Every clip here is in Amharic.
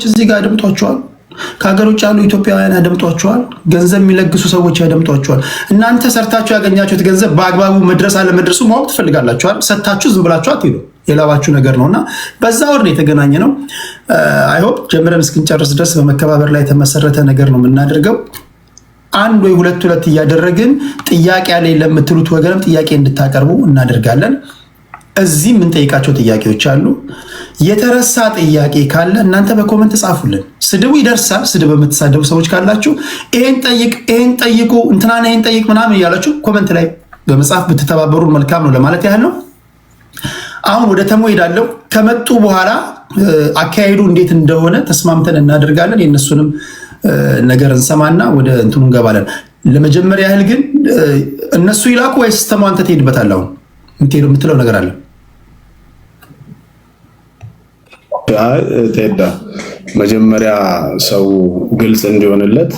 እዚህ ጋር ያደምጧቸዋል። ከሀገር ውጭ ያሉ ኢትዮጵያውያን ያደምጧቸዋል። ገንዘብ የሚለግሱ ሰዎች ያደምጧቸዋል። እናንተ ሰርታችሁ ያገኛችሁት ገንዘብ በአግባቡ መድረስ አለመድረሱ ማወቅ ትፈልጋላችኋል። ሰጥታችሁ ዝም ብላችሁ አትሄዱ። የላባችሁ ነገር ነውና በዛ ወር የተገናኘ ነው። አይሆፕ ጀምረን እስክንጨርስ ድረስ በመከባበር ላይ የተመሰረተ ነገር ነው የምናደርገው። አንድ ወይ ሁለት እያደረግን ጥያቄ ላይ ለምትሉት ወገንም ጥያቄ እንድታቀርቡ እናደርጋለን። እዚህ የምንጠይቃቸው ጥያቄዎች አሉ። የተረሳ ጥያቄ ካለ እናንተ በኮመንት ጻፉልን። ስድቡ ይደርሳል። ስድብ የምትሳደቡ ሰዎች ካላችሁ ይሄን ጠይቁ፣ እንትናን ይሄን ጠይቅ ምናምን እያላችሁ ኮመንት ላይ በመጻፍ ብትተባበሩ መልካም ነው ለማለት ያህል ነው። አሁን ወደ ተሞ ሄዳለሁ። ከመጡ በኋላ አካሄዱ እንዴት እንደሆነ ተስማምተን እናደርጋለን። የእነሱንም ነገር እንሰማና ወደ እንትኑ እንገባለን። ለመጀመሪያ ያህል ግን እነሱ ይላኩ ወይስ ተሞ አንተ ትሄድበታለህ? አሁን የምትለው ነገር አለ? ቴዳ መጀመሪያ ሰው ግልጽ እንዲሆንለት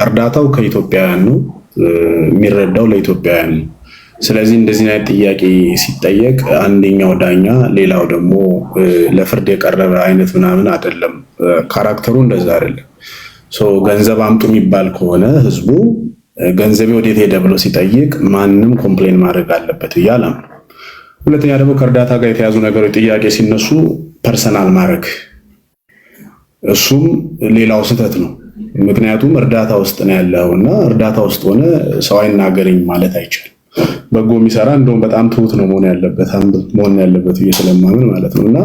እርዳታው ከኢትዮጵያውያን ነው፣ የሚረዳው ለኢትዮጵያውያን ነው። ስለዚህ እንደዚህ አይነት ጥያቄ ሲጠየቅ አንደኛው ዳኛ ሌላው ደግሞ ለፍርድ የቀረበ አይነት ምናምን አይደለም። ካራክተሩ እንደዛ አይደለም። ገንዘብ አምጡ የሚባል ከሆነ ህዝቡ ገንዘቤ ወዴት ሄደ ብሎ ሲጠይቅ ማንም ኮምፕሌን ማድረግ አለበት እያለ ነው። ሁለተኛ ደግሞ ከእርዳታ ጋር የተያዙ ነገሮች ጥያቄ ሲነሱ ፐርሰናል ማድረግ እሱም ሌላው ስህተት ነው። ምክንያቱም እርዳታ ውስጥ ነው ያለው እና እርዳታ ውስጥ ሆነ ሰው አይናገረኝ ማለት አይቻልም። በጎ የሚሰራ እንደውም በጣም ትሁት ነው መሆን ያለበት ስለማምን ማለት ነው። እና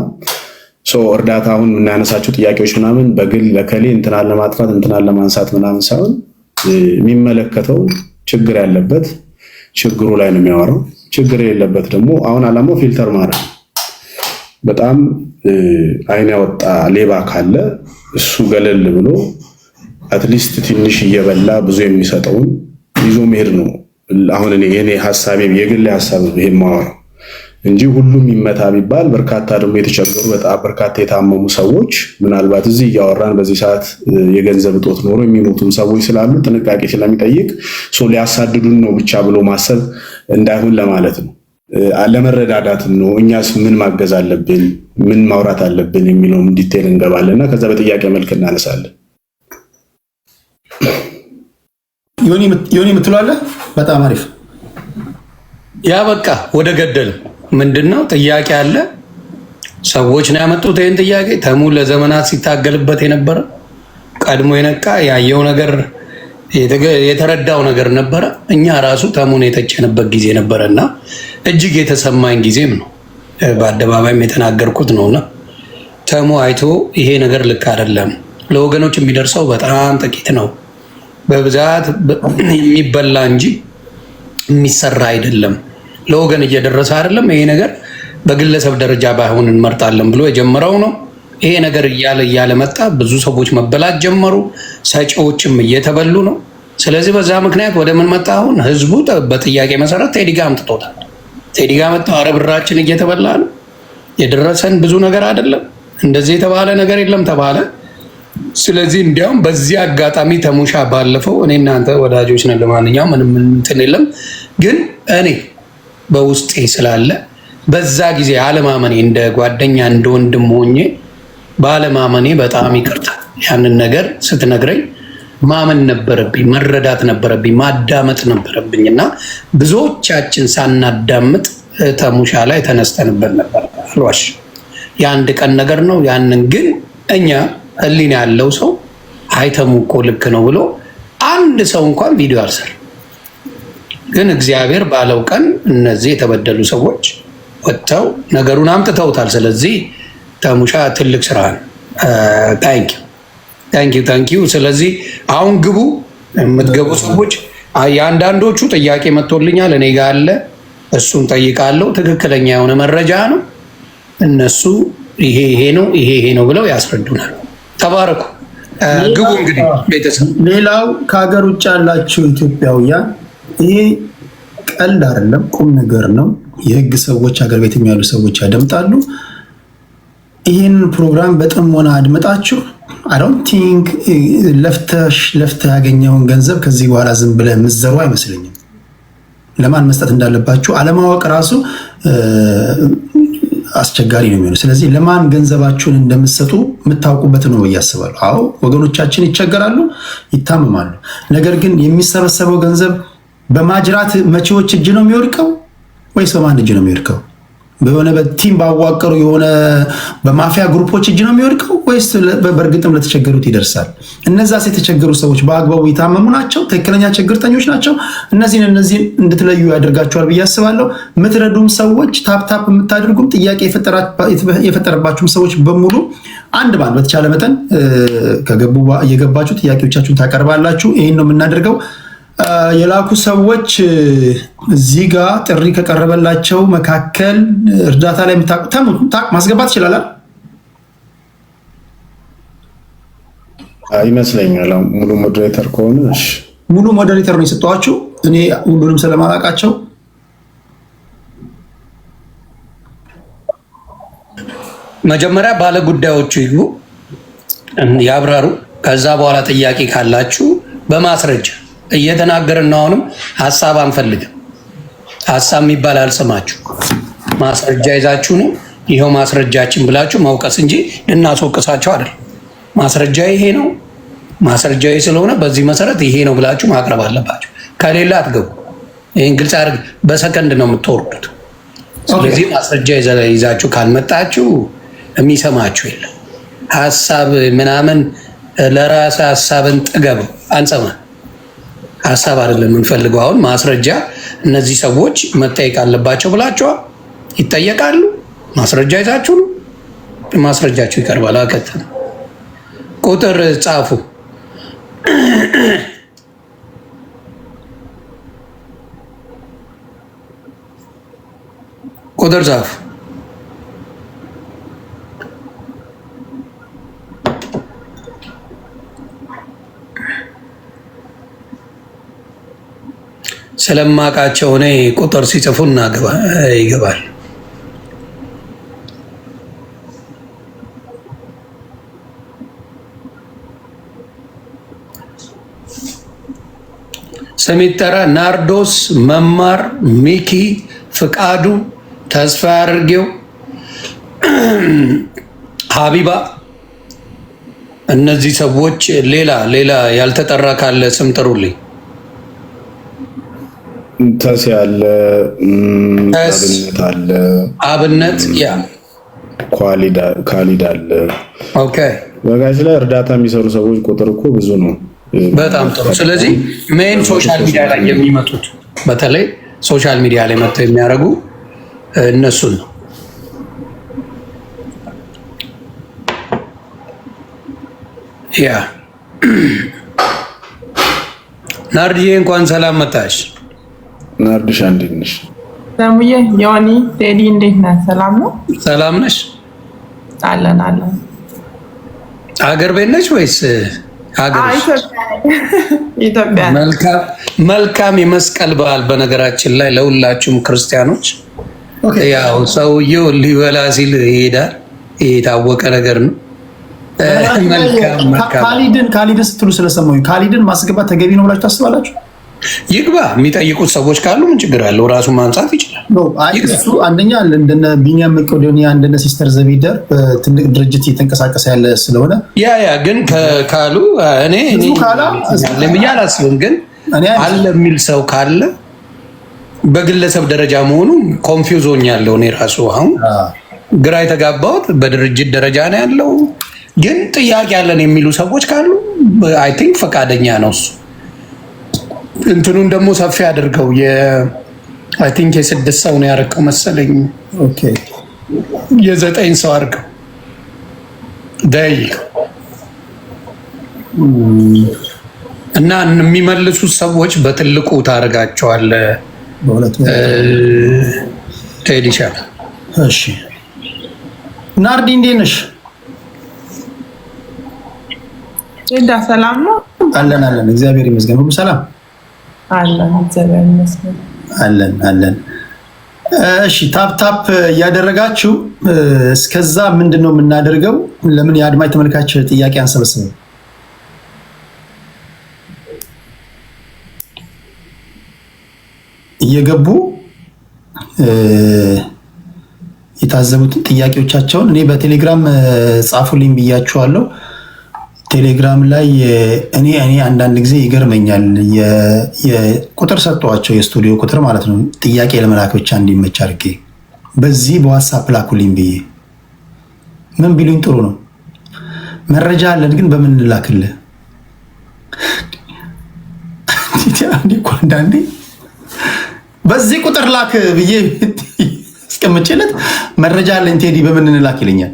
እርዳታ አሁን የምናነሳቸው ጥያቄዎች ምናምን በግል ለከሌ እንትናን ለማጥፋት እንትናን ለማንሳት ምናምን ሳይሆን የሚመለከተው ችግር ያለበት ችግሩ ላይ ነው የሚያወራው። ችግር የሌለበት ደግሞ አሁን አላማው ፊልተር ማድረግ በጣም አይን ያወጣ ሌባ ካለ እሱ ገለል ብሎ አትሊስት ትንሽ እየበላ ብዙ የሚሰጠውን ይዞ መሄድ ነው። አሁን የኔ ሐሳቤ የግል ሐሳብ ይሄ ማወራው እንጂ ሁሉም ይመታ ቢባል በርካታ ደግሞ የተቸገሩ በጣም በርካታ የታመሙ ሰዎች ምናልባት እዚህ እያወራን በዚህ ሰዓት የገንዘብ እጦት ኖሮ የሚሞቱም ሰዎች ስላሉ ጥንቃቄ ስለሚጠይቅ ሊያሳድዱን ነው ብቻ ብሎ ማሰብ እንዳይሆን ለማለት ነው። አለመረዳዳትም ነው። እኛስ ምን ማገዝ አለብን፣ ምን ማውራት አለብን የሚለውን ዲቴል እንገባለንና ከዛ በጥያቄ መልክ እናነሳለን። ዮኒ የምትለዋለህ? በጣም አሪፍ። ያ በቃ ወደ ገደል ምንድነው ጥያቄ አለ። ሰዎች ነው ያመጡት ይህን ጥያቄ። ተሙ ለዘመናት ሲታገልበት የነበረ ቀድሞ የነቃ ያየው ነገር የተረዳው ነገር ነበረ። እኛ ራሱ ተሙን የተቸንበት ጊዜ ነበረና እጅግ የተሰማኝ ጊዜም ነው። በአደባባይም የተናገርኩት ነውና ተሙ አይቶ ይሄ ነገር ልክ አይደለም፣ ለወገኖች የሚደርሰው በጣም ጥቂት ነው፣ በብዛት የሚበላ እንጂ የሚሰራ አይደለም፣ ለወገን እየደረሰ አይደለም፣ ይሄ ነገር በግለሰብ ደረጃ ባይሆን እንመርጣለን ብሎ የጀመረው ነው። ይሄ ነገር እያለ መጣ። ብዙ ሰዎች መበላት ጀመሩ፣ ሰጪዎችም እየተበሉ ነው። ስለዚህ በዛ ምክንያት ወደ ምን መጣ? አሁን ህዝቡ በጥያቄ መሰረት ቴዲ ጋ አምጥቶታል። ቴዲ ጋ መጣ። ኧረ ብራችን እየተበላ ነው፣ የደረሰን ብዙ ነገር አይደለም፣ እንደዚህ የተባለ ነገር የለም ተባለ። ስለዚህ እንዲያውም በዚህ አጋጣሚ ተሙሻ ባለፈው እኔ እናንተ ወዳጆች ነን፣ ለማንኛውም ምንም እንትን የለም፣ ግን እኔ በውስጤ ስላለ በዛ ጊዜ አለማመኔ እንደ ጓደኛ እንደ ወንድም ሆኜ ባለማመኔ በጣም ይቅርታ። ያንን ነገር ስትነግረኝ ማመን ነበረብኝ፣ መረዳት ነበረብኝ፣ ማዳመጥ ነበረብኝ እና ብዙዎቻችን ሳናዳምጥ ተሙሻ ላይ ተነስተንበት ነበር። አልዋሽ የአንድ ቀን ነገር ነው። ያንን ግን እኛ ህሊና ያለው ሰው አይተሙ እኮ ልክ ነው ብሎ አንድ ሰው እንኳን ቪዲዮ አልሰራ። ግን እግዚአብሔር ባለው ቀን እነዚህ የተበደሉ ሰዎች ወጥተው ነገሩን አምጥተውታል። ስለዚህ ተሙሻ ትልቅ ስራ ነው። ታንኪዩ። ስለዚህ አሁን ግቡ። የምትገቡ ሰዎች የአንዳንዶቹ ጥያቄ መጥቶልኛል እኔ ጋር አለ፣ እሱን ጠይቃለሁ። ትክክለኛ የሆነ መረጃ ነው። እነሱ ይሄ ነው ብለው ያስረዱናል። ተባረኩ። ግቡ እንግዲህ ቤተሰብ። ሌላው ከሀገር ውጭ ያላችሁ ኢትዮጵያውያን ይሄ ቀልድ አይደለም፣ ቁም ነገር ነው። የህግ ሰዎች ሀገር ቤት ያሉ ሰዎች ያደምጣሉ። ይህን ፕሮግራም በጥሞና አድመጣችሁ አይ ዶንት ቲንክ ለፍተህ ያገኘውን ገንዘብ ከዚህ በኋላ ዝም ብለህ ምዘሩ አይመስለኝም። ለማን መስጠት እንዳለባችሁ አለማወቅ ራሱ አስቸጋሪ ነው የሚሆነው። ስለዚህ ለማን ገንዘባችሁን እንደምትሰጡ የምታውቁበት ነው እያስባሉ። አዎ ወገኖቻችን ይቸገራሉ፣ ይታመማሉ። ነገር ግን የሚሰበሰበው ገንዘብ በማጅራት መቼዎች እጅ ነው የሚወድቀው ወይስ በማን እጅ ነው የሚወድቀው? በሆነ በቲም ባዋቀሩ የሆነ በማፊያ ግሩፖች እጅ ነው የሚወድቀው ወይስ በእርግጥም ለተቸገሩት ይደርሳል? እነዛስ የተቸገሩ ሰዎች በአግባቡ የታመሙ ናቸው? ትክክለኛ ችግርተኞች ናቸው? እነዚህን እንድትለዩ ያደርጋቸዋል ብዬ አስባለሁ። የምትረዱም ሰዎች ታፕታፕ የምታደርጉም ጥያቄ የፈጠረባችሁም ሰዎች በሙሉ አንድ ባንድ በተቻለ መጠን እየገባችሁ ጥያቄዎቻችሁን ታቀርባላችሁ። ይህን ነው የምናደርገው። የላኩ ሰዎች እዚህ ጋር ጥሪ ከቀረበላቸው መካከል እርዳታ ላይ ማስገባት ይችላል ይመስለኛል። ሙሉ ሞዴሬተር ከሆነ ሙሉ ሞዴሬተር ነው የሰጠኋችሁ። እኔ ሁሉንም ስለማላውቃቸው መጀመሪያ ባለ ጉዳዮቹ ይግቡ ያብራሩ። ከዛ በኋላ ጥያቄ ካላችሁ በማስረጃ እየተናገርን ነው። አሁንም ሀሳብ አንፈልግም። ሀሳብ የሚባል አልሰማችሁ። ማስረጃ ይዛችሁ ነው ይኸው ማስረጃችን ብላችሁ መውቀስ እንጂ ልናስወቅሳቸው አይደል። ማስረጃ ይሄ ነው፣ ማስረጃ ስለሆነ በዚህ መሰረት ይሄ ነው ብላችሁ ማቅረብ አለባችሁ። ከሌላ አትገቡ። ይህን ግልጽ አድርግ። በሰከንድ ነው የምትወርዱት። ስለዚህ ማስረጃ ይዛችሁ ካልመጣችሁ የሚሰማችሁ የለም። ሀሳብ ምናምን ለራስ ሀሳብን ጥገብ አንሰማ ሀሳብ አይደለም የምንፈልገው። አሁን ማስረጃ እነዚህ ሰዎች መጠየቅ አለባቸው ብላችኋል፣ ይጠየቃሉ። ማስረጃ ይዛችሁ ነው፣ ማስረጃችሁ ይቀርባል። አከተም ቁጥር ጻፉ። ቁጥር ጻፉ። ስለማውቃቸው እኔ ቁጥር ሲጽፉ ይገባል። ስሚጠራ ናርዶስ፣ መማር፣ ሚኪ፣ ፍቃዱ፣ ተስፋ አድርጌው፣ ሀቢባ እነዚህ ሰዎች ሌላ ያልተጠራ ካለ ስም ጥሩልኝ። ተስ ያለ አብነት አለ፣ አብነት ያ ካሊድ አለ። ኦኬ በጋሽ ላይ እርዳታ የሚሰሩ ሰዎች ቁጥር እኮ ብዙ ነው። በጣም ጥሩ። ስለዚህ ሜን ሶሻል ሚዲያ ላይ የሚመጡት በተለይ ሶሻል ሚዲያ ላይ መጥተው የሚያደርጉ እነሱን ነው። ያ ናርዲዬ እንኳን ሰላም መጣሽ። ናርድሻ እንዴት ነሽ? ሰሙዬ ዮኒ ቴዲ እንዴት ነህ? ሰላም ነው? ሰላም ነሽ? አለን። ሀገር ቤት ነች ወይስ ኢትዮጵያ? መልካም የመስቀል በዓል በነገራችን ላይ ለሁላችሁም ክርስቲያኖች። ያው ሰውየው ሊበላ ሲል ይሄዳል፣ የታወቀ ነገር ነው። ካሊድን ስትሉ ስለሰማሁኝ ካሊድን ማስገባት ተገቢ ነው ብላችሁ ታስባላችሁ? ይግባ። የሚጠይቁት ሰዎች ካሉ ምን ችግር አለው? ራሱ ማንሳት ይችላል። እሱ አንደኛ እንደነ ቢኒያም መቄዶንያ እንደነ ሲስተር ዘቢደር በትልቅ ድርጅት እየተንቀሳቀሰ ያለ ስለሆነ ያ ግን ካሉ እኔ ብዬ አላስብም። ግን አለ የሚል ሰው ካለ በግለሰብ ደረጃ መሆኑ ኮንፊውዝ ሆኛለሁ። እኔ ራሱ አሁን ግራ የተጋባሁት በድርጅት ደረጃ ነው ያለው። ግን ጥያቄ ያለን የሚሉ ሰዎች ካሉ አይ ቲንክ ፈቃደኛ ነው እሱ። እንትኑን ደግሞ ሰፊ አድርገው አይ ቲንክ የ6 ሰው ነው ያደረገው መሰለኝ። ኦኬ የ9 ሰው አድርገው እና የሚመልሱት ሰዎች በትልቁ ታደርጋቸዋለህ። ቴዲሻ እሺ። ናርዲ እንዴት ነሽ? ቴዳ ሰላም ነው? አለን እግዚአብሔር ይመስገን። ሁሉ ሰላም አለን፣ እግዚአብሔር ይመስገን። አለን። እሺ ታፕ እያደረጋችሁ እስከዛ ምንድን ነው የምናደርገው? ለምን የአድማጭ ተመልካች ጥያቄ አንሰበስብም? እየገቡ የታዘቡትን ጥያቄዎቻቸውን እኔ በቴሌግራም ጻፉልኝ ብያችኋለሁ። ቴሌግራም ላይ እኔ አንዳንድ ጊዜ ይገርመኛል። የቁጥር ሰጠዋቸው የስቱዲዮ ቁጥር ማለት ነው፣ ጥያቄ ለመላክ ብቻ እንዲመች አድርጌ በዚህ በዋትሳፕ ላኩልኝ ብዬ ምን ቢሉኝ ጥሩ ነው። መረጃ አለን ግን በምን እንላክልህ? አንዳንዴ በዚህ ቁጥር ላክ ብዬ እስከምችለት መረጃ አለን ቴዲ በምን እንላክ ይለኛል።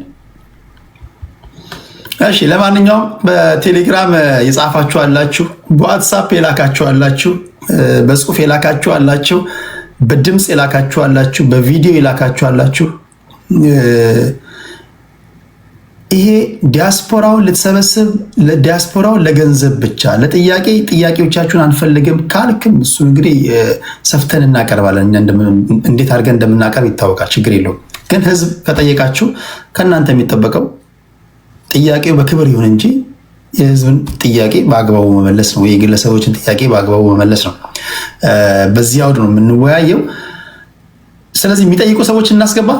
እሺ ለማንኛውም በቴሌግራም የጻፋችሁ አላችሁ፣ በዋትሳፕ የላካችሁ አላችሁ፣ በጽሁፍ የላካችሁ አላችሁ፣ በድምፅ የላካችሁ አላችሁ፣ በቪዲዮ የላካችሁ አላችሁ። ይሄ ዲያስፖራውን ልትሰበስብ ለዲያስፖራውን ለገንዘብ ብቻ ጥያቄዎቻችሁን አንፈልግም ካልክም እሱ እንግዲህ ሰፍተን እናቀርባለን። እንዴት አድርገን እንደምናቀርብ ይታወቃል፣ ችግር የለውም። ግን ህዝብ ከጠየቃችሁ ከእናንተ የሚጠበቀው ጥያቄው በክብር ይሁን እንጂ የህዝብን ጥያቄ በአግባቡ መመለስ ነው፣ የግለሰቦችን ጥያቄ በአግባቡ መመለስ ነው። በዚህ አውድ ነው የምንወያየው። ስለዚህ የሚጠይቁ ሰዎች እናስገባ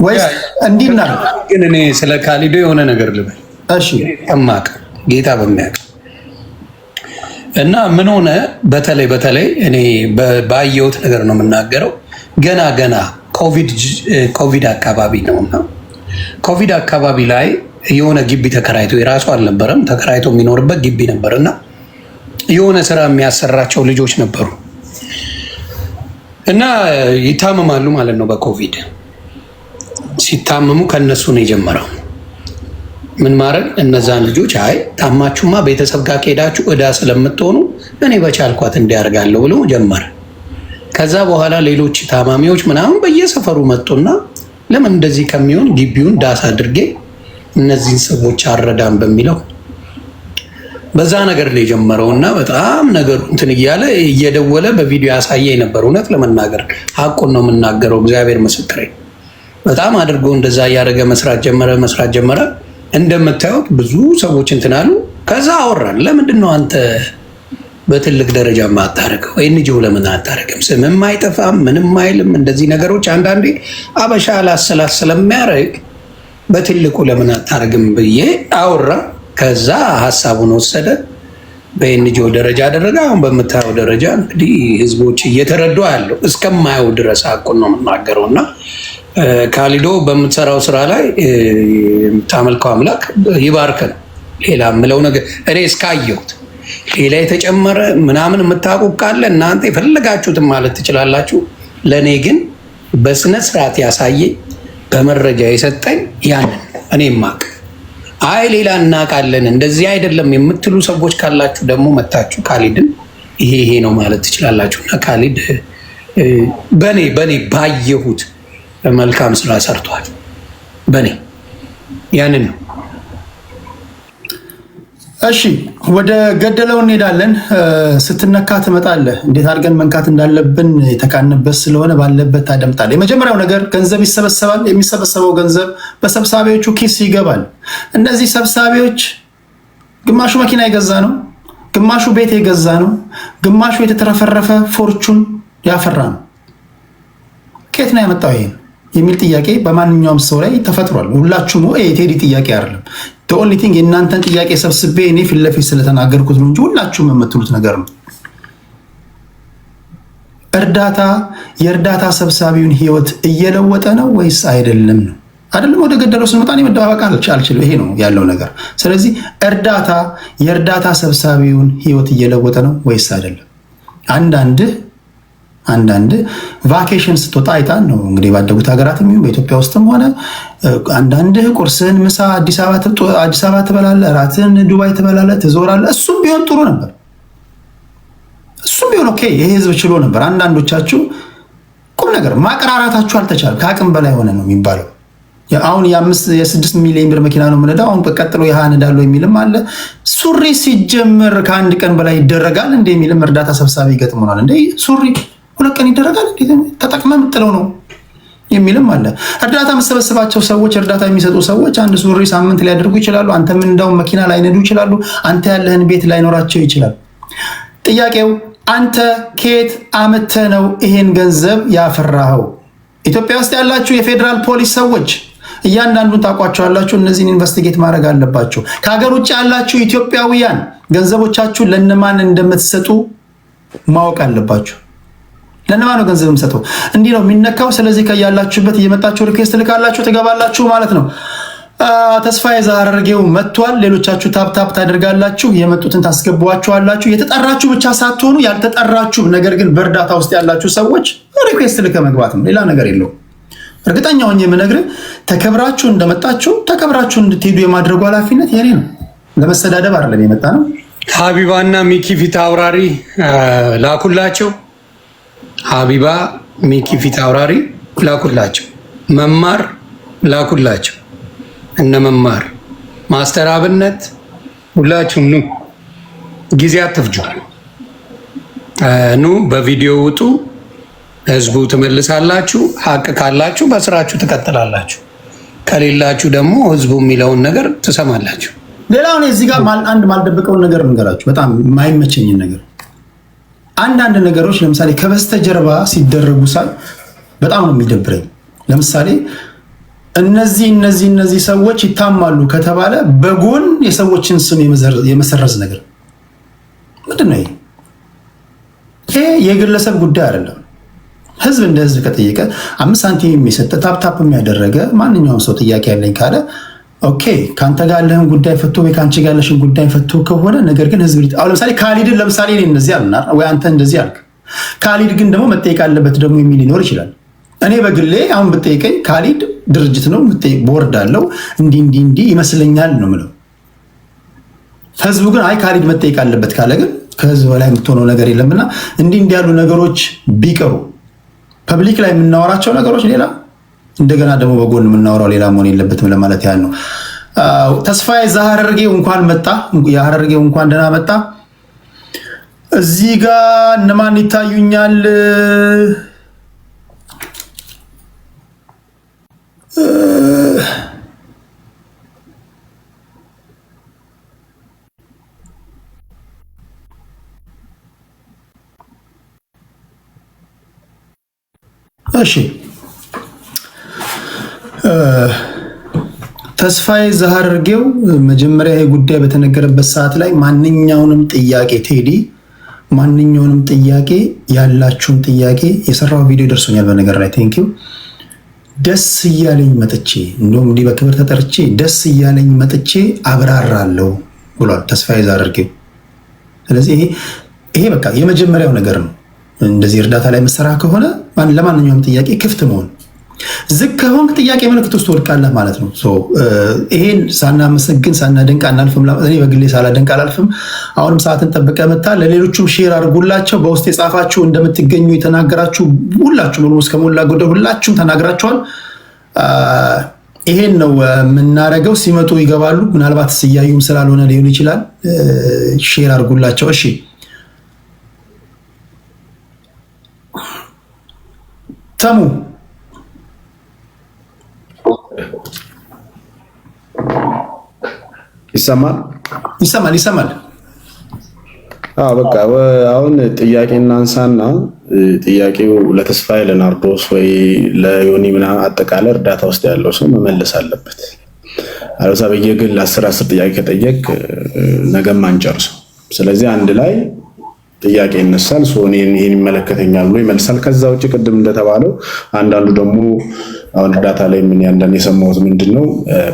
ወይስ እንዲና? ግን እኔ ስለ ካሊዶ የሆነ ነገር ልበል። እሺ እማቅ ጌታ በሚያውቅ እና ምን ሆነ፣ በተለይ እኔ ባየሁት ነገር ነው የምናገረው። ገና ኮቪድ አካባቢ ነውና ኮቪድ አካባቢ ላይ የሆነ ግቢ ተከራይቶ የራሱ አልነበረም፣ ተከራይቶ የሚኖርበት ግቢ ነበርና የሆነ ስራ የሚያሰራቸው ልጆች ነበሩ እና ይታመማሉ ማለት ነው። በኮቪድ ሲታመሙ ከነሱ ነው የጀመረው። ምን ማድረግ እነዛን ልጆች አይ ታማችሁማ ቤተሰብ ጋር ከሄዳችሁ እዳ ስለምትሆኑ እኔ በቻልኳት እንዲያርጋለሁ ብሎ ጀመረ። ከዛ በኋላ ሌሎች ታማሚዎች ምናምን በየሰፈሩ መጡና ለምን እንደዚህ ከሚሆን ግቢውን ዳስ አድርጌ እነዚህን ሰዎች አረዳም በሚለው በዛ ነገር ላይ ጀመረውና በጣም ነገሩ እንትን እያለ እየደወለ በቪዲዮ ያሳየኝ ነበር። እውነት ለመናገር ሀቁን ነው የምናገረው፣ እግዚአብሔር ምስክሬ። በጣም አድርጎ እንደዛ እያደረገ መስራት ጀመረ። እንደምታዩት ብዙ ሰዎች እንትን አሉ። ከዛ አወራን። ለምንድን ነው አንተ በትልቅ ደረጃ ማታረገው? ኤንጂኦ ለምን አታረግም? ስምም አይጠፋም፣ ምንም አይልም። እንደዚህ ነገሮች አንዳንዴ አበሻ ላሰላስ ስለሚያደርግ በትልቁ ለምን አታረግም ብዬ አወራ። ከዛ ሀሳቡን ወሰደ፣ በኤንጂኦ ደረጃ አደረገ። አሁን በምታየው ደረጃ እንግዲህ ህዝቦች እየተረዱ ያለው እስከማየው ድረስ ሀቁን ነው የምናገረው። እና ካሊዶ በምትሰራው ስራ ላይ የምታመልከው አምላክ ይባርከን። ሌላ የምለው ነገር እኔ እስካየሁት ሌላ የተጨመረ ምናምን የምታውቁ ካለ እናንተ የፈለጋችሁትን ማለት ትችላላችሁ። ለእኔ ግን በስነ ስርዓት ያሳየኝ በመረጃ የሰጠኝ ያንን እኔ ማቅ አይ ሌላ እናውቃለን እንደዚህ አይደለም የምትሉ ሰዎች ካላችሁ ደግሞ መታችሁ ካሊድን ይሄ ነው ማለት ትችላላችሁ። እና ካሊድ በኔ ባየሁት መልካም ስራ ሰርቷል። በኔ ያንን ነው። እሺ ወደ ገደለው እንሄዳለን። ስትነካ ትመጣለህ። እንዴት አድርገን መንካት እንዳለብን የተካንበት ስለሆነ ባለበት ታደምጣለህ። የመጀመሪያው ነገር ገንዘብ ይሰበሰባል። የሚሰበሰበው ገንዘብ በሰብሳቢዎቹ ኪስ ይገባል። እነዚህ ሰብሳቢዎች ግማሹ መኪና የገዛ ነው፣ ግማሹ ቤት የገዛ ነው፣ ግማሹ የተተረፈረፈ ፎርቹን ያፈራ ነው። ከየት ነው ያመጣው ይሄን የሚል ጥያቄ በማንኛውም ሰው ላይ ተፈጥሯል። ሁላችሁም የቴዲ ጥያቄ አይደለም። ኦንሊ ቲንግ የእናንተን ጥያቄ ሰብስቤ እኔ ፊት ለፊት ስለተናገርኩት ነው እንጂ ሁላችሁም የምትሉት ነገር ነው። የእርዳታ ሰብሳቢውን ህይወት እየለወጠ ነው ወይስ አይደለም ነው? አይደለም። ወደ ገደለው ስንመጣ እኔ መደባበቅ አልችልም። ይሄ ነው ያለው ነገር። ስለዚህ የእርዳታ ሰብሳቢውን ህይወት እየለወጠ ነው ወይስ አይደለም? አንዳንድ ቫኬሽን ስትወጣ አይታን ነው እንግዲህ ባደጉት ሀገራት የሚሆን በኢትዮጵያ ውስጥም ሆነ አንዳንድ ቁርስህን ምሳ አዲስ አበባ ትበላለህ፣ እራትን ዱባይ ትበላለህ፣ ትዞራለህ። እሱም ቢሆን ጥሩ ነበር። እሱም ቢሆን ኦኬ፣ ይሄ ህዝብ ችሎ ነበር። አንዳንዶቻችሁ ቁም ነገር ማቀራራታችሁ አልተቻለም። ከአቅም በላይ ሆነ ነው የሚባለው። አሁን የ6 ሚሊዮን ብር መኪና ነው የምነዳው፣ አሁን በቀጥሎ ያህ ነዳለው የሚልም አለ። ሱሪ ሲጀምር ከአንድ ቀን በላይ ይደረጋል እንደ የሚልም እርዳታ ሰብሳቢ ይገጥሙናል። እንደ ሱሪ 2 ቀን ይደረጋል ተጠቅመህ የምጥለው ነው የሚልም አለ። እርዳታ የምሰበስባቸው ሰዎች፣ እርዳታ የሚሰጡ ሰዎች አንድ ሱሪ ሳምንት ሊያደርጉ ይችላሉ። አንተ ምን እንዳውም መኪና ላይነዱ ይችላሉ። አንተ ያለህን ቤት ላይኖራቸው ይችላል። ጥያቄው አንተ ከየት አመተህ ነው ይሄን ገንዘብ ያፈራኸው? ኢትዮጵያ ውስጥ ያላችሁ የፌዴራል ፖሊስ ሰዎች እያንዳንዱን ታውቋቸዋላችሁ። እነዚህን ኢንቨስቲጌት ማድረግ አለባችሁ። ከሀገር ውጭ ያላችሁ ኢትዮጵያውያን ገንዘቦቻችሁ ለነማን እንደምትሰጡ ማወቅ አለባችሁ። ለነማን ነው ገንዘብ የምትሰጠው? እንዲህ ነው የሚነካው። ስለዚህ ከያላችሁበት እየመጣችሁ ሪኩዌስት ልካላችሁ ትገባላችሁ ማለት ነው። ተስፋዬ ዛሬው መጥቷል። ሌሎቻችሁ ታፕታፕ ታደርጋላችሁ፣ የመጡትን ታስገቧቸዋላችሁ። የተጠራችሁ ብቻ ሳትሆኑ ያልተጠራችሁ ነገር ግን በእርዳታ ውስጥ ያላችሁ ሰዎች ሪኩዌስት ልከ መግባት ነው፣ ሌላ ነገር የለውም። እርግጠኛ ሆኜ የምነግርህ ተከብራችሁ እንደመጣችሁ ተከብራችሁ እንድትሄዱ የማድረጉ ኃላፊነት የኔ ነው። ለመሰዳደብ አይደለም የመጣ ነው። ሀቢባና ሚኪ ፊት አውራሪ ላኩላቸው። ሀቢባ ሚኪ ፊት አውራሪ ላኩላቸው። መማር ላኩላቸው። እነ መማር ማስተር አብነት ሁላችሁም ኑ፣ ጊዜ አትፍጁ። ኑ በቪዲዮ ውጡ። ህዝቡ ትመልሳላችሁ። ሀቅ ካላችሁ በስራችሁ ትቀጥላላችሁ፣ ከሌላችሁ ደግሞ ህዝቡ የሚለውን ነገር ትሰማላችሁ። ሌላውን እዚህ ጋር አንድ ማልደብቀውን ነገር እንገራችሁ፣ በጣም የማይመቸኝን ነገር። አንዳንድ ነገሮች ለምሳሌ ከበስተጀርባ ሲደረጉ ሳይ በጣም ነው የሚደብረኝ። ለምሳሌ እነዚህ ሰዎች ይታማሉ ከተባለ በጎን የሰዎችን ስም የመሰረዝ ነገር ምንድን ነው? ይሄ የግለሰብ ጉዳይ አይደለም። ህዝብ እንደ ህዝብ ከጠየቀ 5 ሳንቲም የሚሰጥ ታፕታፕ የሚያደረገ ማንኛውም ሰው ጥያቄ ያለኝ ካለ ኦኬ፣ ከአንተ ጋር ያለህን ጉዳይ ፈቶ ወይ ከአንቺ ጋር ያለሽን ጉዳይ ፈቶ ከሆነ ነገር ግን ህዝብ ለምሳሌ ካሊድን ለምሳሌ እኔ እንደዚህ አልና ወይ አንተ እንደዚህ አልክ፣ ካሊድ ግን ደግሞ መጠየቅ አለበት ደግሞ የሚል ሊኖር ይችላል። እኔ በግሌ አሁን ብጠይቀኝ ካሊድ ድርጅት ነው ቦርድ አለው እንዲህ ይመስለኛል ነው የምለው። ህዝቡ ግን አይ ካሊድ መጠየቅ አለበት ካለ ግን ከህዝብ በላይ የምትሆነው ነገር የለምና እንዲህ ያሉ ነገሮች ቢቀሩ ፐብሊክ ላይ የምናወራቸው ነገሮች ሌላ፣ እንደገና ደግሞ በጎን የምናወራው ሌላ መሆን የለበትም ለማለት ያህል ነው። ተስፋዬ ዛሬው እንኳን መጣ። የሀረርጌው እንኳን ደህና መጣ። እዚህ ጋር እነማን ይታዩኛል? እሺ ተስፋዬ ዛሬው መጀመሪያ ይሄ ጉዳይ በተነገረበት ሰዓት ላይ ማንኛውንም ጥያቄ ቴዲ ማንኛውንም ጥያቄ ያላችሁን ጥያቄ የሰራው ቪዲዮ ደርሶኛል። በነገር ላይ ቴንኪው ደስ እያለኝ መጥቼ እንደውም እንዲህ በክብር ተጠርቼ ደስ እያለኝ መጥቼ አብራራለሁ ብሏል ተስፋዬ ዛሬው። ስለዚህ ይሄ በቃ የመጀመሪያው ነገር ነው። እንደዚህ እርዳታ ላይ መሰራ ከሆነ ለማንኛውም ጥያቄ ክፍት መሆን፣ ዝቅ ከሆንክ ጥያቄ ምልክት ውስጥ ወድቃለህ ማለት ነው። ይሄን ሳናመሰግን ሳናደንቅ አናልፍም። እኔ በግሌ ሳላደንቅ አላልፍም። አሁንም ሰዓትን ጠብቀህ መጣ። ለሌሎቹም ሼር አድርጉላቸው። በውስጥ የጻፋችሁ እንደምትገኙ የተናገራችሁ ሁላችሁም እስከ ሞላ ጎደል ሁላችሁም ተናግራችኋል። ይሄን ነው የምናደርገው። ሲመጡ ይገባሉ። ምናልባት እያዩም ስላልሆነ ሊሆን ይችላል። ሼር አድርጉላቸው። እሺ ተሙ ይሰማል። በቃ አሁን ጥያቄ እናንሳና ጥያቄው ለተስፋዬ ለናርዶስ ወይ ለዮኒ ምናምን አጠቃላይ እርዳታ ውስጥ ያለው ሰው መመለስ አለበት። አለዛ በየግል 10 ጥያቄ ከጠየቅ ነገም አንጨርሰው። ስለዚህ አንድ ላይ ጥያቄ ይነሳል። ይሄን ይመለከተኛል ብሎ ይመልሳል። ከዛ ውጭ ቅድም እንደተባለው አንዳንዱ ደግሞ አሁን እርዳታ ላይ ምን ያንዳንድ የሰማሁት ምንድነው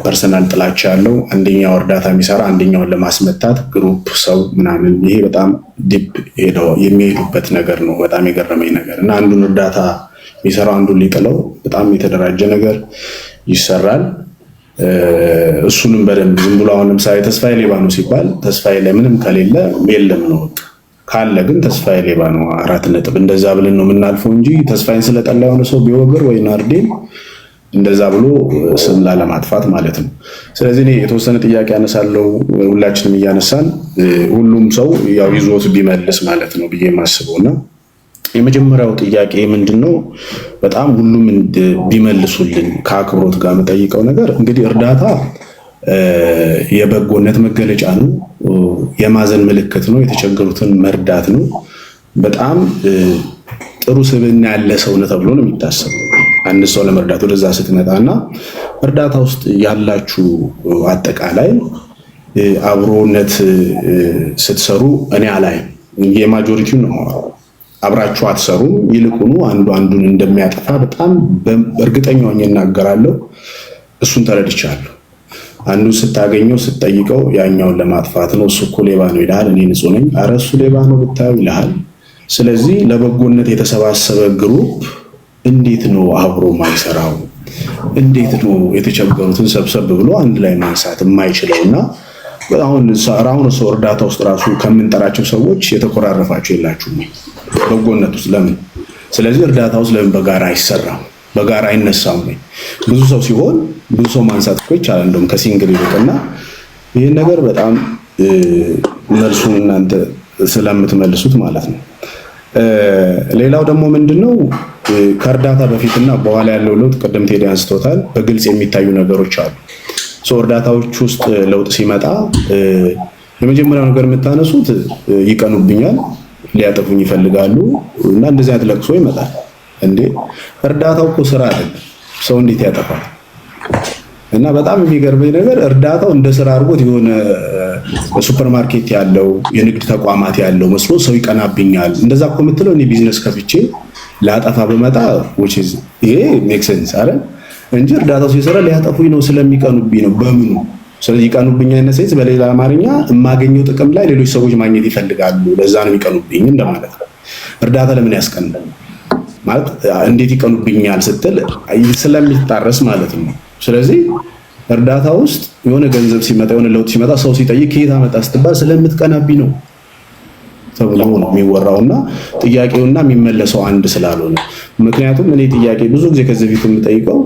ፐርሰናል ጥላቻ ያለው አንደኛው እርዳታ የሚሰራ አንደኛውን ለማስመታት ግሩፕ ሰው ምናምን፣ ይሄ በጣም ዲፕ ሄደው የሚሄዱበት ነገር ነው። በጣም የገረመኝ ነገር እና አንዱን እርዳታ የሚሰራው አንዱን ሊጥለው በጣም የተደራጀ ነገር ይሰራል። እሱንም በደንብ ዝም ብሎ አሁን ለምሳሌ ተስፋዬ ሌባ ነው ሲባል ተስፋዬ ላይ ምንም ከሌለ የለም ነው፣ ካለ ግን ተስፋዬ ሌባ ነው 4 ነጥብ እንደዛ ብለን ነው የምናልፈው እንጂ ተስፋዬን ስለጠላ የሆነ ሰው ቢወግር ወይ ናርዴን እንደዛ ብሎ ስም ላለማጥፋት ማለት ነው። ስለዚህ እኔ የተወሰነ ጥያቄ ያነሳለው ሁላችንም እያነሳን ሁሉም ሰው ያው ይዞት ቢመልስ ማለት ነው ብዬ የማስበውና የመጀመሪያው ጥያቄ ምንድነው በጣም ሁሉም ቢመልሱልን ከአክብሮት ጋር የምጠይቀው ነገር እንግዲህ እርዳታ የበጎነት መገለጫ ነው፣ የማዘን ምልክት ነው፣ የተቸገሩትን መርዳት ነው። በጣም ጥሩ ስብዕና ያለ ሰው ነው ተብሎ ነው የሚታሰበው። አንድ ሰው ለመርዳት ወደዛ ስትመጣና እርዳታ ውስጥ ያላችሁ አጠቃላይ አብሮነት ስትሰሩ እኔ አላይም። የማጆሪቲው ነው አብራችሁ አትሰሩም። ይልቁኑ አንዱ አንዱን እንደሚያጠፋ በጣም እርግጠኛ ሆኜ እናገራለሁ። እሱን ተረድቻለሁ። አንዱ ስታገኘው ስትጠይቀው ያኛውን ለማጥፋት ነው። እሱ እኮ ሌባ ነው ይልሃል። እኔ ንጹህ ነኝ። ኧረ እሱ ሌባ ነው ብታዩ ይልሃል። ስለዚህ ለበጎነት የተሰባሰበ ግሩፕ እንዴት ነው አብሮ ማይሰራው? እንዴት ነው የተቸገሩትን ሰብሰብ ብሎ አንድ ላይ ማንሳት የማይችለውና አሁን ሰው እርዳታ ውስጥ ራሱ ከምንጠራቸው ሰዎች የተኮራረፋቸው የላችሁም በጎነት ውስጥ ለምን? ስለዚህ እርዳታ ውስጥ ለምን በጋራ አይሰራም? በጋራ አይነሳም? ብዙ ሰው ሲሆን ብዙ ሰው ማንሳት እኮ ይቻላል፣ እንደውም ከሲንግል ይልቅና ይህን ነገር በጣም መልሱን እናንተ ስለምትመልሱት ማለት ነው። ሌላው ደግሞ ምንድነው ከእርዳታ በፊትና በኋላ ያለው ለውጥ ቅድም ቴዲ አንስቶታል። በግልጽ የሚታዩ ነገሮች አሉ። እርዳታዎች ውስጥ ለውጥ ሲመጣ የመጀመሪያው ነገር የምታነሱት ይቀኑብኛል፣ ሊያጠፉኝ ይፈልጋሉ እና እንደዚህ አይነት ለቅሶ ይመጣል። እንዴ እርዳታው እኮ ስራ አይደለም፣ ሰው እንዴት ያጠፋል? እና በጣም የሚገርመኝ ነገር እርዳታው እንደ ስራ አድርጎት የሆነ ሱፐርማርኬት ያለው የንግድ ተቋማት ያለው መስሎ ሰው ይቀናብኛል። እንደዛ እኮ የምትለው እኔ ቢዝነስ ከፍቼ ላጠፋ በመጣ which is ይሄ ሜክ ሴንስ አይደል እንጂ እርዳታው ሲሰራ ሊያጠፉኝ ነው ስለሚቀኑብኝ ነው በምኑ። ስለዚህ ይቀኑብኝ አይነት ሴንስ በሌላ አማርኛ የማገኘው ጥቅም ላይ ሌሎች ሰዎች ማግኘት ይፈልጋሉ፣ ለዛ ነው የሚቀኑብኝ እንደማለት ነው። እርዳታ ለምን ያስቀናል ማለት እንዴት ይቀኑብኛል ስትል ስለሚጣረስ ማለት ነው። ስለዚህ እርዳታ ውስጥ የሆነ ገንዘብ ሲመጣ የሆነ ለውጥ ሲመጣ ሰው ሲጠይቅ ከየት አመጣ ስትባል ስለምትቀናብኝ ነው ተብሎ ነው የሚወራውና ጥያቄውና የሚመለሰው አንድ ስላልሆነ። ምክንያቱም እኔ ጥያቄ ብዙ ጊዜ ከዚህ በፊት የምጠይቀው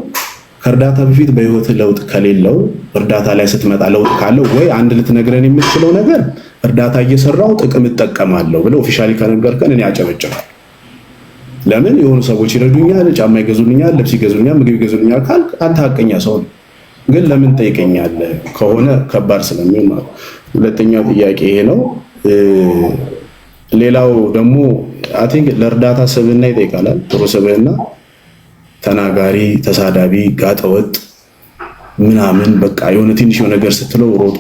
ከእርዳታ በፊት በህይወት ለውጥ ከሌለው እርዳታ ላይ ስትመጣ ለውጥ ካለው ወይ አንድ ልትነግረን የምትችለው ነገር እርዳታ እየሰራው ጥቅም እጠቀማለሁ ብለው ኦፊሻሊ ከነገርከን እኔ አጨበጭባለሁ። ለምን የሆኑ ሰዎች ይረዱኛል፣ ጫማ ይገዙልኛል፣ ልብስ ይገዙልኛል፣ ምግብ ይገዙልኛል ካልክ አንተ ሀቀኛ ሰው ነው። ግን ለምን ጠይቀኛለህ ከሆነ ከባድ ስለሚሆን ማለት። ሁለተኛው ጥያቄ ይሄ ነው። ሌላው ደግሞ አይ ቲንክ ለእርዳታ ስብዕና ይጠይቃል። ጥሩ ስብዕና ተናጋሪ፣ ተሳዳቢ፣ ጋጠወጥ ምናምን በቃ የሆነ ትንሽ ነገር ስትለው ሮጥ